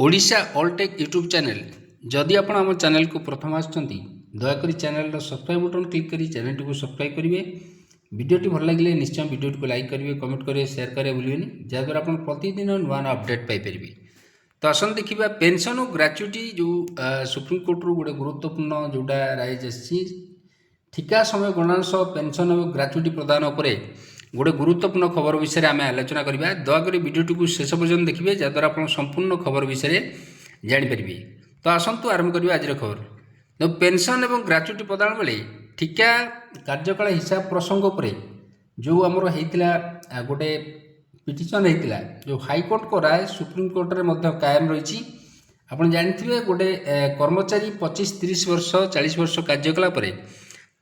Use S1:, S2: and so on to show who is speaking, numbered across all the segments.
S1: Odisha Alltech YouTube channel जदि आपण आम चैनल को प्रथम आसुच्चंती दयाकोरी चैनल सब्सक्राइब बटन क्लिक करी चैनल को सब्सक्राइब करेंगे। वीडियोटी भल लगे निश्चय वीडियो को लाइक करेंगे, कमेंट करेंगे, शेयर करेंगे भूलें जहाँद्वारा आप प्रतिदिन नुआ नुआ अपडेट पाइपर। तो आसन देखा पेंशन और ग्राच्युटी जो सुप्रीमकोर्ट गोटे गुरुत्वपूर्ण जोटा राइज आसी ठिका समय गणनांश पेंशन और ग्राच्युटी प्रदान उपरे गोटे गुरुत्वपूर्ण खबर विषय आम आलोचना करवा। दयाकोरी वीडियोटी को शेष पर्यटन देखिए जहाँद्वारा आप संपूर्ण खबर विषय जानीपारे। तो आसतु आरंभ करवा आज खबर। तो पेंशन और ग्राच्युटी प्रदान बेले ठिका कार्यकाल हिसाब प्रसंग पर जो आमर होता गोटे पिटिशन होता जो हाईकोर्ट को राय सुप्रीमकोर्ट में कायम रही। आप जानते गोटे कर्मचारी 25-30 वर्ष 40 वर्ष कार्यकला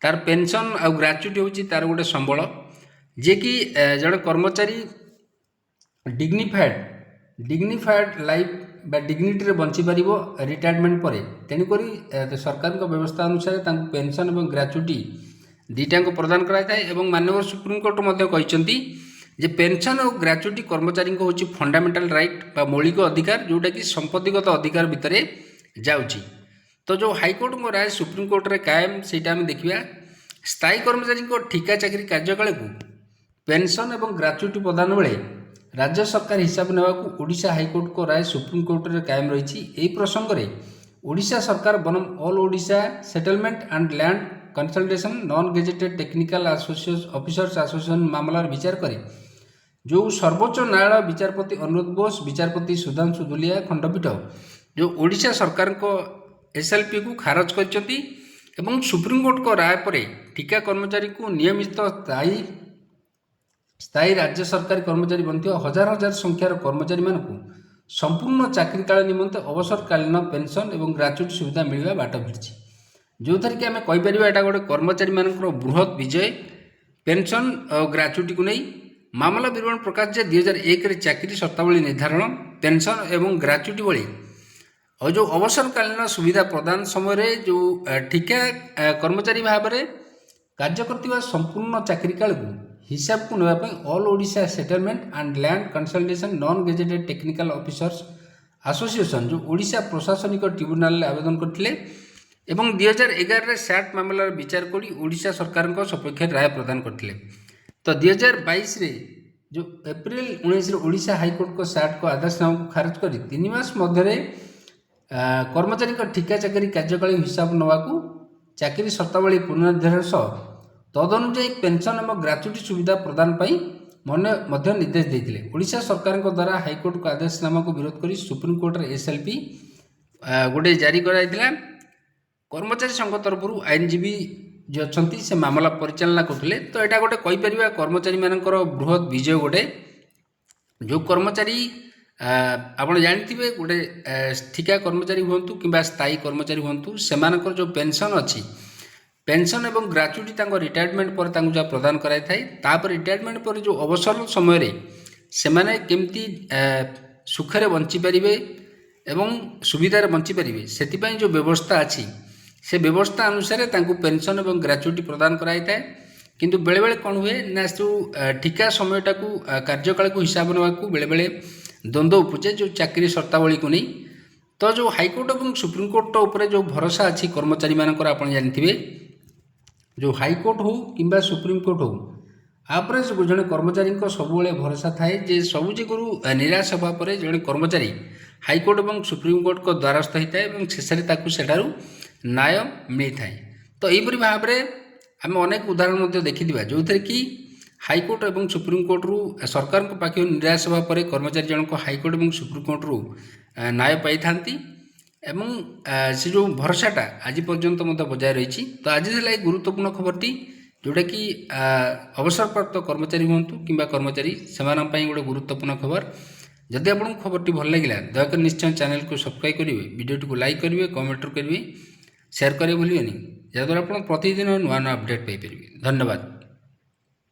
S1: तार पेंशन आ ग्राच्युटी हूँ तार गोटे संबल जे कि जड़े कर्मचारी डिग्निफाइड लाइफ बा डिग्निटी बंची पार रिटायरमेंट पर। तेणुक सरकार व्यवस्था अनुसार पेंशन और ग्राच्युटी दुईटा प्रदान कराए। माननीय सुप्रीमकोर्ट कहते पेंशन और ग्राच्युटी कर्मचारी हूँ फंडामेंटाल राइट बा मौलिक अधिकार जोटा कि संपत्तिगत अधिकार भितर जाऊँगी। तो जो हाईकोर्ट को राय सुप्रीमकोर्ट रे कायम से देखा स्थायी कर्मचारी ठिका चाकरी कार्यकाल को पेंशन और ग्राच्युटी प्रदान बेले राज्य सरकार हिसाब नेवा ओडिशा हाईकोर्ट को राय सुप्रीमकोर्ट रे कायम रही। यही प्रसंग में ओडिशा सरकार बनम all Odisha settlement and land consultation non gazetted technical officers association मामलार विचार करे जो सर्वोच्च न्यायालय विचारपति अनुरोध बोस विचारपति सुधांशु दुलिया खंडपीठ जो ओडिशा सरकार को एसएलपी को खारज करछंती एवं सुप्रीमकोर्ट को राय पर ठिका कर्मचारी को नियमित स्थायी राज्य सरकारी कर्मचारी बनते हजार हजार संख्यार कर्मचारी मानक संपूर्ण चाकरी काल निमंते अवसरकालीन पेंशन और ग्राच्युटी सुविधा मिलवा बाट भिड़ी जो थी कि आम कहीपर यहाँ गोटे कर्मचारी मान बृहत विजय पेंशन और ग्राच्युटी को नहीं मामला विवरण प्रकाश जे 2001 चाकरी शर्तावली निर्धारण पेंशन और ग्राच्युटी भली और जो अवसरकालीन सुविधा प्रदान समय जो ठिका कर्मचारी भाव में कार्य करथिबा संपूर्ण चाकरी काल को हिसाब को नापी all Odisha settlement and land consultation non gazetted technical officers association जो ओडिशा प्रशासनिक ट्रिब्यूनाल आवेदन करथिले एवं 2011 सैट मामलार विचार करी ओडिशा सरकार सपक्ष राय प्रदान करथिले। तो 2022 रे जो एप्रिल 19 ओडिशा हाईकोर्ट को सैट को आदेशनामा को खारिज कर 3 मास मध्य कर्मचारी ठिका चाकरी कार्यकाल हिसाब नवाकू चाकरी शर्तावली पुनर्निर्धारण सह तदनुଯାୟୀ पेंशन और ग्राच्युटी सुविधा प्रदान मध्य निर्देश देते। ओडिशा सरकार द्वारा हाईकोर्ट को आदेशनामा को विरोध कर सुप्रीमकोर्ट एसएलपी गोटे जारी कराइला। कर्मचारी संघ तरफ आईनजीवी जो अच्छा से मामला परिचालना करते। तो यहाँ गोटे कहीपर कर्मचारी मानकर बृहत विजय गोटे जो कर्मचारी आप जानते गोटे ठिका कर्मचारी हूँ कि स्थायी कर्मचारी हूँ से जो पेंशन अच्छी पेंशन और ग्राच्युटी रिटायरमेंट पर जहाँ प्रदान कराई तापर रिटायरमेंट पर जो अवसर समय से केमती सुखरे बंची पारे एवं सुविधार बंची पारे से जो व्यवस्था अच्छी से व्यवस्था अनुसार पेंशन और ग्राच्युटी प्रदान कराई थाए। किंतु बेले बेले कौन हुए ना जो ठिका समयटा को कार्यकाल को हिसाब नाकू बेले बेले द्वंद्व उपजे जो चाकरी शर्तावली को नहीं। तो जो हाईकोर्ट और सुप्रीमकोर्ट उपर जो भरोसा अच्छी कर्मचारी मानकर आप जानते जो हाईकोर्ट हो कि सुप्रीमकोर्ट हो आप जड़े कर्मचारी सब भरोसा थाए जे सबु जगह निराश होगा पर जड़े कर्मचारी हाईकोर्ट और सुप्रीमकोर्ट को द्वारस्थ होता है शेष में न्याय मिलता है। तो यहीपरि भाव में आम अनेक उदाहरण देखा जो थे कि हाईकोर्ट और सुप्रीमकोर्ट रु सरकार पाखे निराश होगा पर कर्मचारी जनक हाईकोर्ट और सुप्रीमकोर्ट रु न्याय पाई था एवं से जो भरोसाटा आज पर्यंत बजाय रही। तो आज है गुरुत्वपूर्ण खबरटी जोटा कि अवसरप्राप्त कर्मचारी हूँ कि कर्मचारी से गोटे गुरुत्वपूर्ण खबर। जदि आपको खबरटी भल लगे दयाकोर निश्चय चैनल को सब्सक्राइब करेंगे, वीडियो को लाइक करेंगे, कमेंट करेंगे, शेयर करेंगे भूलें जहाँद्वारा आप प्रतिदिन नुआ नुआ अपडेट पाइपर। धन्यवाद।